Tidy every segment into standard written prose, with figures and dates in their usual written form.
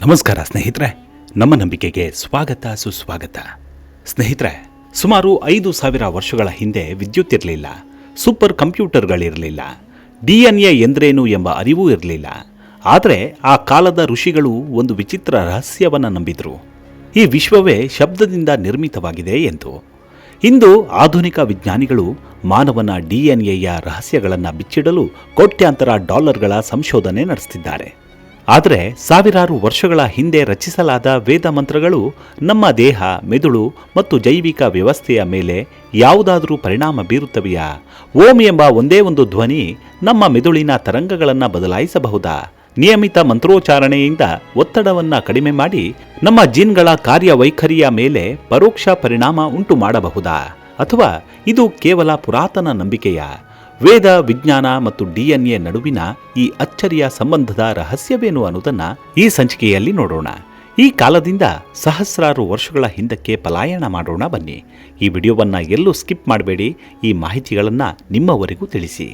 ನಮಸ್ಕಾರ ಸ್ನೇಹಿತರೆ, ನಮ್ಮ ನಂಬಿಕೆಗೆ ಸ್ವಾಗತ ಸುಸ್ವಾಗತ. ಸ್ನೇಹಿತರೆ, ಸುಮಾರು 5,000 ವರ್ಷಗಳ ಹಿಂದೆ ವಿದ್ಯುತ್ ಇರಲಿಲ್ಲ, ಸೂಪರ್ ಕಂಪ್ಯೂಟರ್ಗಳಿರಲಿಲ್ಲ, DNA ಎಂದ್ರೇನು ಎಂಬ ಅರಿವೂ ಇರಲಿಲ್ಲ. ಆದರೆ ಆ ಕಾಲದ ಋಷಿಗಳು ಒಂದು ವಿಚಿತ್ರ ರಹಸ್ಯವನ್ನು ನಂಬಿದ್ರು. ಈ ವಿಶ್ವವೇ ಶಬ್ದದಿಂದ ನಿರ್ಮಿತವಾಗಿದೆ ಎಂದು. ಇಂದು ಆಧುನಿಕ ವಿಜ್ಞಾನಿಗಳು ಮಾನವನ DNAಯ ರಹಸ್ಯಗಳನ್ನು ಬಿಚ್ಚಿಡಲು ಕೋಟ್ಯಾಂತರ ಡಾಲರ್ಗಳ ಸಂಶೋಧನೆ ನಡೆಸುತ್ತಿದ್ದಾರೆ. ಆದರೆ ಸಾವಿರಾರು ವರ್ಷಗಳ ಹಿಂದೆ ರಚಿಸಲಾದ ವೇದ ಮಂತ್ರಗಳು ನಮ್ಮ ದೇಹ, ಮೆದುಳು ಮತ್ತು ಜೈವಿಕ ವ್ಯವಸ್ಥೆಯ ಮೇಲೆ ಯಾವುದಾದರೂ ಪರಿಣಾಮ ಬೀರುತ್ತವೆಯಾ? ಓಂ ಎಂಬ ಒಂದೇ ಒಂದು ಧ್ವನಿ ನಮ್ಮ ಮೆದುಳಿನ ತರಂಗಗಳನ್ನು ಬದಲಾಯಿಸಬಹುದಾ? ನಿಯಮಿತ ಮಂತ್ರೋಚ್ಚಾರಣೆಯಿಂದ ಒತ್ತಡವನ್ನು ಕಡಿಮೆ ಮಾಡಿ ನಮ್ಮ ಜೀನ್ಗಳ ಕಾರ್ಯವೈಖರಿಯ ಮೇಲೆ ಪರೋಕ್ಷ ಪರಿಣಾಮ ಉಂಟು ಮಾಡಬಹುದಾ? ಅಥವಾ ಇದು ಕೇವಲ ಪುರಾತನ ನಂಬಿಕೆಯ? ವೇದ, ವಿಜ್ಞಾನ ಮತ್ತು DNA ನಡುವಿನ ಈ ಅಚ್ಚರಿಯ ಸಂಬಂಧದ ರಹಸ್ಯವೇನು ಅನ್ನೋದನ್ನು ಈ ಸಂಚಿಕೆಯಲ್ಲಿ ನೋಡೋಣ. ಈ ಕಾಲದಿಂದ ಸಹಸ್ರಾರು ವರ್ಷಗಳ ಹಿಂದಕ್ಕೆ ಪಲಾಯನ ಮಾಡೋಣ ಬನ್ನಿ. ಈ ವಿಡಿಯೋವನ್ನು ಎಲ್ಲೂ ಸ್ಕಿಪ್ ಮಾಡಬೇಡಿ. ಈ ಮಾಹಿತಿಗಳನ್ನು ನಿಮ್ಮವರೆಗೂ ತಿಳಿಸಿ.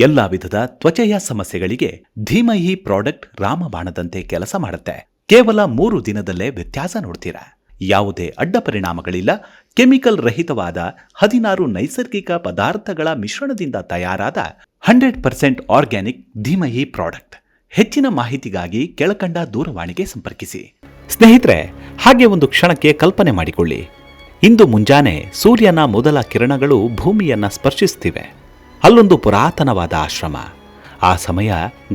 ಎಲ್ಲ ವಿಧದ ತ್ವಚೆಯ ಸಮಸ್ಯೆಗಳಿಗೆ ಧೀಮಹಿ ಪ್ರಾಡಕ್ಟ್ ರಾಮಬಾಣದಂತೆ ಕೆಲಸ ಮಾಡುತ್ತೆ. ಕೇವಲ 3 ದಿನದಲ್ಲೇ ವ್ಯತ್ಯಾಸ ನೋಡ್ತೀರಾ. ಯಾವುದೇ ಅಡ್ಡ ಪರಿಣಾಮಗಳಿಲ್ಲ. ಕೆಮಿಕಲ್ ರಹಿತವಾದ 16 ನೈಸರ್ಗಿಕ ಪದಾರ್ಥಗಳ ಮಿಶ್ರಣದಿಂದ ತಯಾರಾದ 100% ಆರ್ಗ್ಯಾನಿಕ್ ಧೀಮಹಿ ಪ್ರಾಡಕ್ಟ್. ಹೆಚ್ಚಿನ ಮಾಹಿತಿಗಾಗಿ ಕೆಳಕಂಡ ದೂರವಾಣಿಗೆ ಸಂಪರ್ಕಿಸಿ. ಸ್ನೇಹಿತರೆ, ಹಾಗೆ ಒಂದು ಕ್ಷಣಕ್ಕೆ ಕಲ್ಪನೆ ಮಾಡಿಕೊಳ್ಳಿ. ಇಂದು ಮುಂಜಾನೆ ಸೂರ್ಯನ ಮೊದಲ ಕಿರಣಗಳು ಭೂಮಿಯನ್ನು ಸ್ಪರ್ಶಿಸುತ್ತಿವೆ. ಅಲ್ಲೊಂದು ಪುರಾತನವಾದ ಆಶ್ರಮ. ಆ ಸಮಯ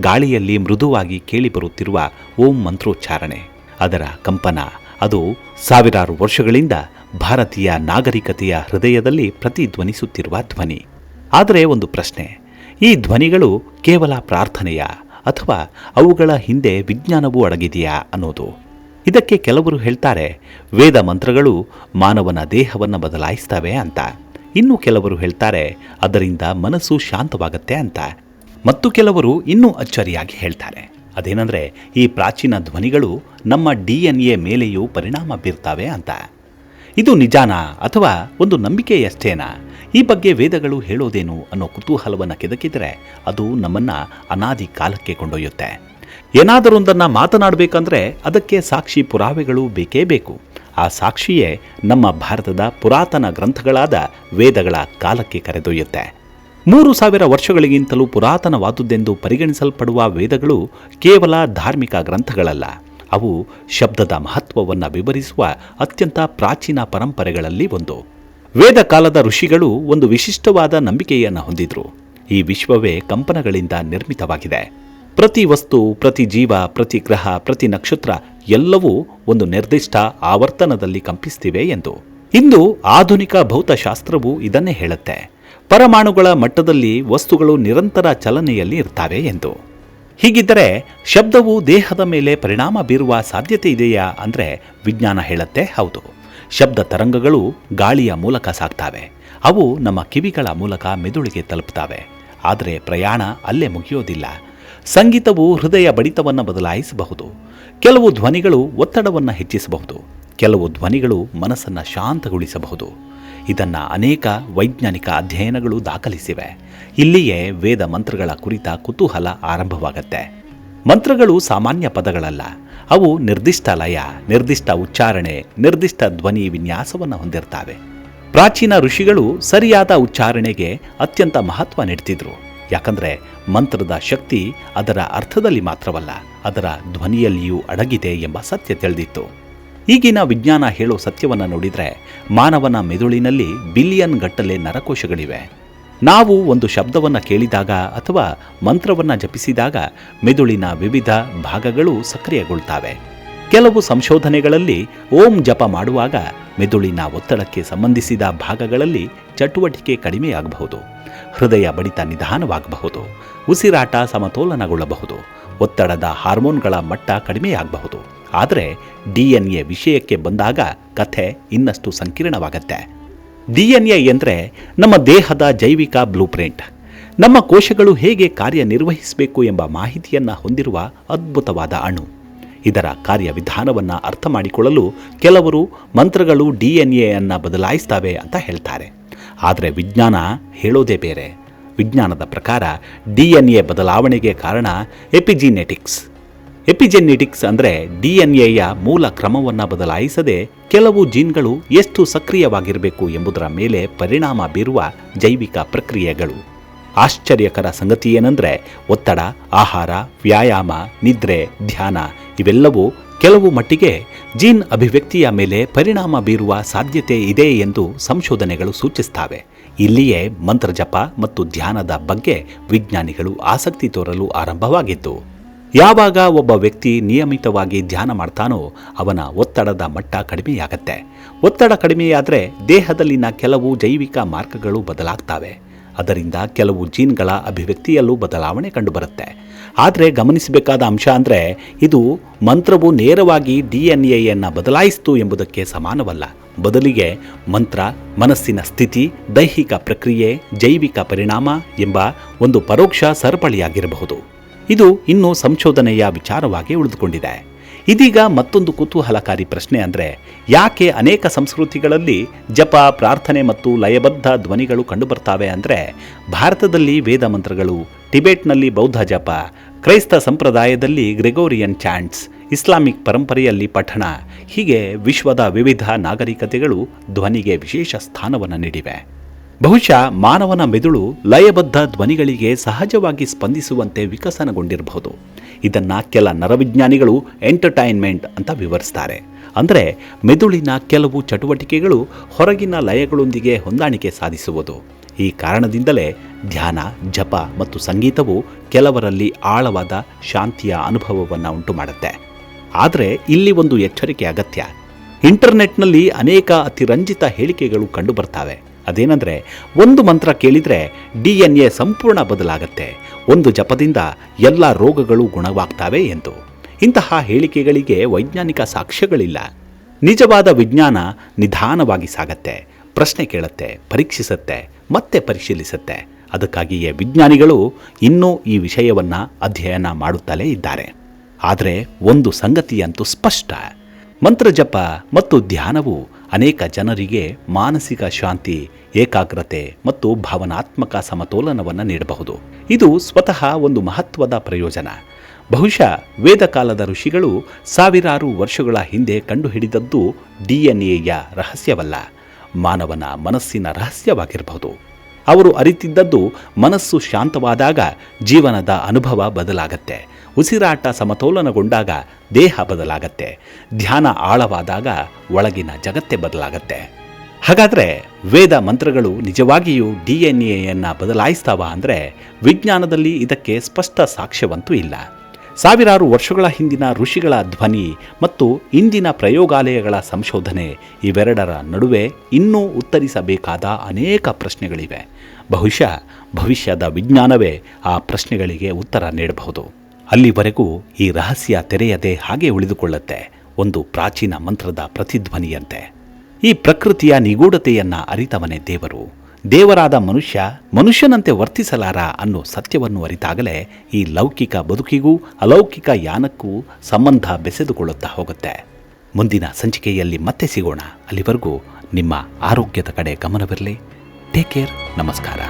ಗಾಳಿಯಲ್ಲಿ ಮೃದುವಾಗಿ ಕೇಳಿಬರುತ್ತಿರುವ ಓಂ ಮಂತ್ರೋಚ್ಚಾರಣೆ, ಅದರ ಕಂಪನ, ಅದು ಸಾವಿರಾರು ವರ್ಷಗಳಿಂದ ಭಾರತೀಯ ನಾಗರಿಕತೆಯ ಹೃದಯದಲ್ಲಿ ಪ್ರತಿಧ್ವನಿಸುತ್ತಿರುವ ಧ್ವನಿ. ಆದರೆ ಒಂದು ಪ್ರಶ್ನೆ, ಈ ಧ್ವನಿಗಳು ಕೇವಲ ಪ್ರಾರ್ಥನೆಯ ಅಥವಾ ಅವುಗಳ ಹಿಂದೆ ವಿಜ್ಞಾನವೂ ಅಡಗಿದೆಯಾ ಅನ್ನೋದು. ಇದಕ್ಕೆ ಕೆಲವರು ಹೇಳ್ತಾರೆ ವೇದ ಮಂತ್ರಗಳು ಮಾನವನ ದೇಹವನ್ನು ಬದಲಾಯಿಸ್ತವೆ ಅಂತ. ಇನ್ನು ಕೆಲವರು ಹೇಳ್ತಾರೆ ಅದರಿಂದ ಮನಸ್ಸು ಶಾಂತವಾಗತ್ತೆ ಅಂತ. ಮತ್ತು ಕೆಲವರು ಇನ್ನೂ ಅಚ್ಚರಿಯಾಗಿ ಹೇಳ್ತಾರೆ, ಅದೇನೆಂದರೆ ಈ ಪ್ರಾಚೀನ ಧ್ವನಿಗಳು ನಮ್ಮ DNA ಮೇಲೆಯೂ ಪರಿಣಾಮ ಬೀರ್ತವೆ ಅಂತ. ಇದು ನಿಜಾನಾ ಅಥವಾ ಒಂದು ನಂಬಿಕೆಯಷ್ಟೇನಾ? ಈ ಬಗ್ಗೆ ವೇದಗಳು ಹೇಳೋದೇನು ಅನ್ನೋ ಕುತೂಹಲವನ್ನು ಕೆದಕಿದರೆ ಅದು ನಮ್ಮನ್ನು ಅನಾದಿ ಕಾಲಕ್ಕೆ ಕೊಂಡೊಯ್ಯುತ್ತೆ. ಏನಾದರೊಂದನ್ನು ಮಾತನಾಡಬೇಕಂದ್ರೆ ಅದಕ್ಕೆ ಸಾಕ್ಷಿ ಪುರಾವೆಗಳು ಬೇಕೇ ಬೇಕು. ಆ ಸಾಕ್ಷಿಯೇ ನಮ್ಮ ಭಾರತದ ಪುರಾತನ ಗ್ರಂಥಗಳಾದ ವೇದಗಳ ಕಾಲಕ್ಕೆ ಕರೆದೊಯ್ಯುತ್ತೆ. 3000 ವರ್ಷಗಳಿಗಿಂತಲೂ ಪುರಾತನವಾದುದೆಂದು ಪರಿಗಣಿಸಲ್ಪಡುವ ವೇದಗಳು ಕೇವಲ ಧಾರ್ಮಿಕ ಗ್ರಂಥಗಳಲ್ಲ. ಅವು ಶಬ್ದದ ಮಹತ್ವವನ್ನು ವಿವರಿಸುವ ಅತ್ಯಂತ ಪ್ರಾಚೀನ ಪರಂಪರೆಗಳಲ್ಲಿ ಒಂದು. ವೇದ ಕಾಲದ ಋಷಿಗಳು ಒಂದು ವಿಶಿಷ್ಟವಾದ ನಂಬಿಕೆಯನ್ನು ಹೊಂದಿದ್ರು. ಈ ವಿಶ್ವವೇ ಕಂಪನಗಳಿಂದ ನಿರ್ಮಿತವಾಗಿದೆ. ಪ್ರತಿ ವಸ್ತು, ಪ್ರತಿ ಜೀವ, ಪ್ರತಿ ಗ್ರಹ, ಪ್ರತಿ ನಕ್ಷತ್ರ ಎಲ್ಲವೂ ಒಂದು ನಿರ್ದಿಷ್ಟ ಆವರ್ತನದಲ್ಲಿ ಕಂಪಿಸ್ತಿವೆ ಎಂದು. ಇಂದು ಆಧುನಿಕ ಭೌತಶಾಸ್ತ್ರವು ಇದನ್ನೇ ಹೇಳುತ್ತೆ. ಪರಮಾಣುಗಳ ಮಟ್ಟದಲ್ಲಿ ವಸ್ತುಗಳು ನಿರಂತರ ಚಲನೆಯಲ್ಲಿ ಇರ್ತವೆ ಎಂದು. ಹೀಗಿದ್ದರೆ ಶಬ್ದವು ದೇಹದ ಮೇಲೆ ಪರಿಣಾಮ ಬೀರುವ ಸಾಧ್ಯತೆ ಇದೆಯಾ ಅಂದರೆ ವಿಜ್ಞಾನ ಹೇಳುತ್ತೆ ಹೌದು. ಶಬ್ದ ತರಂಗಗಳು ಗಾಳಿಯ ಮೂಲಕ ಸಾಗ್ತವೆ. ಅವು ನಮ್ಮ ಕಿವಿಗಳ ಮೂಲಕ ಮೆದುಳಿಗೆ ತಲುಪ್ತವೆ. ಆದರೆ ಪ್ರಯಾಣ ಅಲ್ಲೇ ಮುಗಿಯೋದಿಲ್ಲ. ಸಂಗೀತವು ಹೃದಯ ಬಡಿತವನ್ನು ಬದಲಾಯಿಸಬಹುದು. ಕೆಲವು ಧ್ವನಿಗಳು ಒತ್ತಡವನ್ನು ಹೆಚ್ಚಿಸಬಹುದು. ಕೆಲವು ಧ್ವನಿಗಳು ಮನಸ್ಸನ್ನು ಶಾಂತಗೊಳಿಸಬಹುದು. ಇದನ್ನು ಅನೇಕ ವೈಜ್ಞಾನಿಕ ಅಧ್ಯಯನಗಳು ದಾಖಲಿಸಿವೆ. ಇಲ್ಲಿಯೇ ವೇದ ಮಂತ್ರಗಳ ಕುರಿತ ಕುತೂಹಲ ಆರಂಭವಾಗತ್ತೆ. ಮಂತ್ರಗಳು ಸಾಮಾನ್ಯ ಪದಗಳಲ್ಲ. ಅವು ನಿರ್ದಿಷ್ಟ ಲಯ, ನಿರ್ದಿಷ್ಟ ಉಚ್ಚಾರಣೆ, ನಿರ್ದಿಷ್ಟ ಧ್ವನಿ ವಿನ್ಯಾಸವನ್ನು ಹೊಂದಿರ್ತವೆ. ಪ್ರಾಚೀನ ಋಷಿಗಳು ಸರಿಯಾದ ಉಚ್ಚಾರಣೆಗೆ ಅತ್ಯಂತ ಮಹತ್ವ ನೀಡ್ತಿದ್ರು. ಯಾಕಂದರೆ ಮಂತ್ರದ ಶಕ್ತಿ ಅದರ ಅರ್ಥದಲ್ಲಿ ಮಾತ್ರವಲ್ಲ, ಅದರ ಧ್ವನಿಯಲ್ಲಿಯೂ ಅಡಗಿದೆ ಎಂಬ ಸತ್ಯ ತಿಳಿದಿತ್ತು. ಈಗಿನ ವಿಜ್ಞಾನ ಹೇಳೋ ಸತ್ಯವನ್ನು ನೋಡಿದರೆ ಮಾನವನ ಮೆದುಳಿನಲ್ಲಿ ಬಿಲಿಯನ್ ಗಟ್ಟಲೆ ನರಕೋಶಗಳಿವೆ. ನಾವು ಒಂದು ಶಬ್ದವನ್ನು ಕೇಳಿದಾಗ ಅಥವಾ ಮಂತ್ರವನ್ನು ಜಪಿಸಿದಾಗ ಮೆದುಳಿನ ವಿವಿಧ ಭಾಗಗಳು ಸಕ್ರಿಯಗೊಳ್ತವೆ. ಕೆಲವು ಸಂಶೋಧನೆಗಳಲ್ಲಿ ಓಂ ಜಪ ಮಾಡುವಾಗ ಮೆದುಳಿನ ಒತ್ತಡಕ್ಕೆ ಸಂಬಂಧಿಸಿದ ಭಾಗಗಳಲ್ಲಿ ಚಟುವಟಿಕೆ ಕಡಿಮೆಯಾಗಬಹುದು. ಹೃದಯ ಬಡಿತ ನಿಧಾನವಾಗಬಹುದು. ಉಸಿರಾಟ ಸಮತೋಲನಗೊಳ್ಳಬಹುದು. ಒತ್ತಡದ ಹಾರ್ಮೋನ್ಗಳ ಮಟ್ಟ ಕಡಿಮೆಯಾಗಬಹುದು. ಆದರೆ DNA ವಿಷಯಕ್ಕೆ ಬಂದಾಗ ಕಥೆ ಇನ್ನಷ್ಟು ಸಂಕೀರ್ಣವಾಗತ್ತೆ. DNA ಎಂದರೆ ನಮ್ಮ ದೇಹದ ಜೈವಿಕ ಬ್ಲೂಪ್ರಿಂಟ್. ನಮ್ಮ ಕೋಶಗಳು ಹೇಗೆ ಕಾರ್ಯನಿರ್ವಹಿಸಬೇಕು ಎಂಬ ಮಾಹಿತಿಯನ್ನು ಹೊಂದಿರುವ ಅದ್ಭುತವಾದ ಅಣು. ಇದರ ಕಾರ್ಯವಿಧಾನವನ್ನು ಅರ್ಥ ಮಾಡಿಕೊಳ್ಳಲು ಕೆಲವರು ಮಂತ್ರಗಳು DNA ಬದಲಾಯಿಸ್ತವೆ ಅಂತ ಹೇಳ್ತಾರೆ. ಆದರೆ ವಿಜ್ಞಾನ ಹೇಳೋದೇ ಬೇರೆ. ವಿಜ್ಞಾನದ ಪ್ರಕಾರ DNA ಬದಲಾವಣೆಗೆ ಕಾರಣ ಎಪಿಜಿನೆಟಿಕ್ಸ್. ಎಪಿಜೆನೆಟಿಕ್ಸ್ ಅಂದರೆ DNA ಮೂಲ ಕ್ರಮವನ್ನು ಬದಲಾಯಿಸದೆ ಕೆಲವು ಜೀನ್ಗಳು ಎಷ್ಟು ಸಕ್ರಿಯವಾಗಿರಬೇಕು ಎಂಬುದರ ಮೇಲೆ ಪರಿಣಾಮ ಬೀರುವ ಜೈವಿಕ ಪ್ರಕ್ರಿಯೆಗಳು. ಆಶ್ಚರ್ಯಕರ ಸಂಗತಿ ಏನಂದರೆ ಒತ್ತಡ, ಆಹಾರ, ವ್ಯಾಯಾಮ, ನಿದ್ರೆ, ಧ್ಯಾನ ಇವೆಲ್ಲವೂ ಕೆಲವು ಮಟ್ಟಿಗೆ ಜೀನ್ ಅಭಿವ್ಯಕ್ತಿಯ ಮೇಲೆ ಪರಿಣಾಮ ಬೀರುವ ಸಾಧ್ಯತೆ ಇದೆ ಎಂದು ಸಂಶೋಧನೆಗಳು ಸೂಚಿಸುತ್ತವೆ. ಇಲ್ಲಿಯೇ ಮಂತ್ರಜಪ ಮತ್ತು ಧ್ಯಾನದ ಬಗ್ಗೆ ವಿಜ್ಞಾನಿಗಳು ಆಸಕ್ತಿ ತೋರಲು ಆರಂಭವಾಗಿತ್ತು. ಯಾವಾಗ ಒಬ್ಬ ವ್ಯಕ್ತಿ ನಿಯಮಿತವಾಗಿ ಧ್ಯಾನ ಮಾಡ್ತಾನೋ ಅವನ ಒತ್ತಡದ ಮಟ್ಟ ಕಡಿಮೆಯಾಗತ್ತೆ. ಒತ್ತಡ ಕಡಿಮೆಯಾದರೆ ದೇಹದಲ್ಲಿನ ಕೆಲವು ಜೈವಿಕ ಮಾರ್ಗಗಳು ಬದಲಾಗ್ತವೆ. ಅದರಿಂದ ಕೆಲವು ಜೀನ್ಗಳ ಅಭಿವ್ಯಕ್ತಿಯಲ್ಲೂ ಬದಲಾವಣೆ ಕಂಡುಬರುತ್ತೆ. ಆದರೆ ಗಮನಿಸಬೇಕಾದ ಅಂಶ ಅಂದರೆ ಇದು ಮಂತ್ರವು ನೇರವಾಗಿ DNA ಬದಲಾಯಿಸಿತು ಎಂಬುದಕ್ಕೆ ಸಮಾನವಲ್ಲ. ಬದಲಿಗೆ ಮಂತ್ರ ಮನಸ್ಸಿನ ಸ್ಥಿತಿ, ದೈಹಿಕ ಪ್ರಕ್ರಿಯೆ, ಜೈವಿಕ ಪರಿಣಾಮ ಎಂಬ ಒಂದು ಪರೋಕ್ಷ ಸರಪಳಿಯಾಗಿರಬಹುದು. ಇದು ಇನ್ನೂ ಸಂಶೋಧನೆಯ ವಿಚಾರವಾಗಿ ಉಳಿದುಕೊಂಡಿದೆ. ಇದೀಗ ಮತ್ತೊಂದು ಕುತೂಹಲಕಾರಿ ಪ್ರಶ್ನೆ ಅಂದರೆ ಯಾಕೆ ಅನೇಕ ಸಂಸ್ಕೃತಿಗಳಲ್ಲಿ ಜಪ, ಪ್ರಾರ್ಥನೆ ಮತ್ತು ಲಯಬದ್ಧ ಧ್ವನಿಗಳು ಕಂಡುಬರ್ತಾವೆ ಅಂದರೆ ಭಾರತದಲ್ಲಿ ವೇದ ಮಂತ್ರಗಳು, ಟಿಬೆಟ್ನಲ್ಲಿ ಬೌದ್ಧ ಜಪ, ಕ್ರೈಸ್ತ ಸಂಪ್ರದಾಯದಲ್ಲಿ ಗ್ರೆಗೋರಿಯನ್ ಚಾಂಟ್ಸ್, ಇಸ್ಲಾಮಿಕ್ ಪರಂಪರೆಯಲ್ಲಿ ಪಠಣ, ಹೀಗೆ ವಿಶ್ವದ ವಿವಿಧ ನಾಗರಿಕತೆಗಳು ಧ್ವನಿಗೆ ವಿಶೇಷ ಸ್ಥಾನವನ್ನು ನೀಡಿವೆ. ಬಹುಶಃ ಮಾನವನ ಮೆದುಳು ಲಯಬದ್ಧ ಧ್ವನಿಗಳಿಗೆ ಸಹಜವಾಗಿ ಸ್ಪಂದಿಸುವಂತೆ ವಿಕಸನಗೊಂಡಿರಬಹುದು. ಇದನ್ನು ಕೆಲ ನರವಿಜ್ಞಾನಿಗಳು ಎಂಟರ್ಟೈನ್ಮೆಂಟ್ ಅಂತ ವಿವರಿಸ್ತಾರೆ. ಅಂದರೆ ಮೆದುಳಿನ ಕೆಲವು ಚಟುವಟಿಕೆಗಳು ಹೊರಗಿನ ಲಯಗಳೊಂದಿಗೆ ಹೊಂದಾಣಿಕೆ ಸಾಧಿಸುವುದು. ಈ ಕಾರಣದಿಂದಲೇ ಧ್ಯಾನ, ಜಪ ಮತ್ತು ಸಂಗೀತವು ಕೆಲವರಲ್ಲಿ ಆಳವಾದ ಶಾಂತಿಯ ಅನುಭವವನ್ನು ಉಂಟು ಮಾಡುತ್ತೆ. ಆದರೆ ಇಲ್ಲಿ ಒಂದು ಎಚ್ಚರಿಕೆ ಅಗತ್ಯ. ಇಂಟರ್ನೆಟ್ನಲ್ಲಿ ಅನೇಕ ಅತಿರಂಜಿತ ಹೇಳಿಕೆಗಳು ಕಂಡುಬರ್ತಾವೆ. ಅದೇನೆಂದರೆ ಒಂದು ಮಂತ್ರ ಕೇಳಿದರೆ DNA ಸಂಪೂರ್ಣ ಬದಲಾಗತ್ತೆ, ಒಂದು ಜಪದಿಂದ ಎಲ್ಲ ರೋಗಗಳು ಗುಣವಾಗ್ತವೆ ಎಂದು. ಇಂತಹ ಹೇಳಿಕೆಗಳಿಗೆ ವೈಜ್ಞಾನಿಕ ಸಾಕ್ಷ್ಯಗಳಿಲ್ಲ. ನಿಜವಾದ ವಿಜ್ಞಾನ ನಿಧಾನವಾಗಿ ಸಾಗತ್ತೆ, ಪ್ರಶ್ನೆ ಕೇಳುತ್ತೆ, ಪರೀಕ್ಷಿಸುತ್ತೆ, ಮತ್ತೆ ಪರಿಶೀಲಿಸುತ್ತೆ. ಅದಕ್ಕಾಗಿಯೇ ವಿಜ್ಞಾನಿಗಳು ಇನ್ನೂ ಈ ವಿಷಯವನ್ನು ಅಧ್ಯಯನ ಮಾಡುತ್ತಲೇ ಇದ್ದಾರೆ. ಆದರೆ ಒಂದು ಸಂಗತಿಯಂತೂ ಸ್ಪಷ್ಟ: ಮಂತ್ರಜಪ ಮತ್ತು ಧ್ಯಾನವು ಅನೇಕ ಜನರಿಗೆ ಮಾನಸಿಕ ಶಾಂತಿ, ಏಕಾಗ್ರತೆ ಮತ್ತು ಭಾವನಾತ್ಮಕ ಸಮತೋಲನವನ್ನು ನೀಡಬಹುದು. ಇದು ಸ್ವತಃ ಒಂದು ಮಹತ್ವದ ಪ್ರಯೋಜನ. ಬಹುಶಃ ವೇದಕಾಲದ ಋಷಿಗಳು ಸಾವಿರಾರು ವರ್ಷಗಳ ಹಿಂದೆ ಕಂಡುಹಿಡಿದದ್ದು DNA ರಹಸ್ಯವಲ್ಲ, ಮಾನವನ ಮನಸ್ಸಿನ ರಹಸ್ಯವಾಗಿರಬಹುದು. ಅವರು ಅರಿತಿದ್ದದ್ದು ಮನಸ್ಸು ಶಾಂತವಾದಾಗ ಜೀವನದ ಅನುಭವ ಬದಲಾಗತ್ತೆ, ಉಸಿರಾಟ ಸಮತೋಲನಗೊಂಡಾಗ ದೇಹ ಬದಲಾಗತ್ತೆ, ಧ್ಯಾನ ಆಳವಾದಾಗ ಒಳಗಿನ ಜಗತ್ತೇ ಬದಲಾಗತ್ತೆ. ಹಾಗಾದರೆ ವೇದ ಮಂತ್ರಗಳು ನಿಜವಾಗಿಯೂ DNA ಬದಲಾಯಿಸ್ತಾವ ಅಂದರೆ ವಿಜ್ಞಾನದಲ್ಲಿ ಇದಕ್ಕೆ ಸ್ಪಷ್ಟ ಸಾಕ್ಷ್ಯವಂತೂ ಇಲ್ಲ. ಸಾವಿರಾರು ವರ್ಷಗಳ ಹಿಂದಿನ ಋಷಿಗಳ ಧ್ವನಿ ಮತ್ತು ಇಂದಿನ ಪ್ರಯೋಗಾಲಯಗಳ ಸಂಶೋಧನೆ ಇವೆರಡರ ನಡುವೆ ಇನ್ನೂ ಉತ್ತರಿಸಬೇಕಾದ ಅನೇಕ ಪ್ರಶ್ನೆಗಳಿವೆ. ಬಹುಶಃ ಭವಿಷ್ಯದ ವಿಜ್ಞಾನವೇ ಆ ಪ್ರಶ್ನೆಗಳಿಗೆ ಉತ್ತರ ನೀಡಬಹುದು. ಅಲ್ಲಿವರೆಗೂ ಈ ರಹಸ್ಯ ತೆರೆಯದೆ ಹಾಗೆ ಉಳಿದುಕೊಳ್ಳುತ್ತೆ, ಒಂದು ಪ್ರಾಚೀನ ಮಂತ್ರದ ಪ್ರತಿಧ್ವನಿಯಂತೆ. ಈ ಪ್ರಕೃತಿಯ ನಿಗೂಢತೆಯನ್ನು ಅರಿತವನೇ ದೇವರು. ದೇವರಾದ ಮನುಷ್ಯ ಮನುಷ್ಯನಂತೆ ವರ್ತಿಸಲಾರ ಅನ್ನೋ ಸತ್ಯವನ್ನು ಅರಿತಾಗಲೇ ಈ ಲೌಕಿಕ ಬದುಕಿಗೂ ಅಲೌಕಿಕ ಯಾನಕ್ಕೂ ಸಂಬಂಧ ಬೆಸೆದುಕೊಳ್ಳುತ್ತಾ ಹೋಗುತ್ತೆ. ಮುಂದಿನ ಸಂಚಿಕೆಯಲ್ಲಿ ಮತ್ತೆ ಸಿಗೋಣ. ಅಲ್ಲಿವರೆಗೂ ನಿಮ್ಮ ಆರೋಗ್ಯದ ಕಡೆ ಗಮನವಿರಲಿ. Take care. ನಮಸ್ಕಾರ.